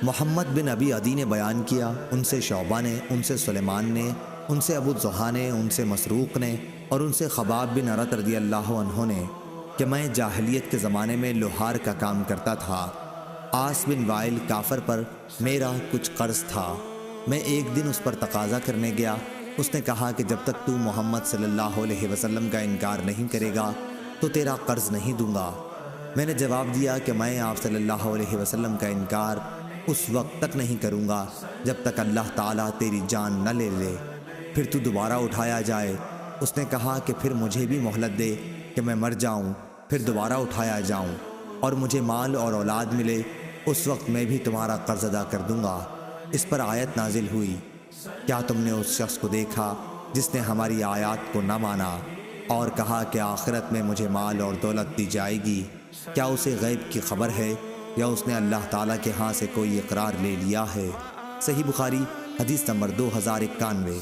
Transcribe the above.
محمد بن ابی عدی نے بیان کیا، ان سے شعبہ نے، ان سے سلیمان نے، ان سے ابو الضحیٰ نے، ان سے مسروق نے اور ان سے خباب بن ارت رضی اللہ عنہ نے کہ میں جاہلیت کے زمانے میں لوہار کا کام کرتا تھا۔ عاص بن وائل کافر پر میرا کچھ قرض تھا۔ میں ایک دن اس پر تقاضا کرنے گیا۔ اس نے کہا کہ جب تک تو محمد صلی اللہ علیہ وسلم کا انکار نہیں کرے گا تو تیرا قرض نہیں دوں گا۔ میں نے جواب دیا کہ میں آپ صلی اللہ علیہ وسلم کا انکار اس وقت تک نہیں کروں گا جب تک اللہ تعالیٰ تیری جان نہ لے لے، پھر تو دوبارہ اٹھایا جائے۔ اس نے کہا کہ پھر مجھے بھی مہلت دے کہ میں مر جاؤں، پھر دوبارہ اٹھایا جاؤں اور مجھے مال اور اولاد ملے، اس وقت میں بھی تمہارا قرض ادا کر دوں گا۔ اس پر آیت نازل ہوئی، کیا تم نے اس شخص کو دیکھا جس نے ہماری آیات کو نہ مانا اور کہا کہ آخرت میں مجھے مال اور دولت دی جائے گی؟ کیا اسے غیب کی خبر ہے یا اس نے اللہ تعالیٰ کے ہاں سے کوئی اقرار لے لیا ہے؟ صحیح بخاری حدیث نمبر 2091۔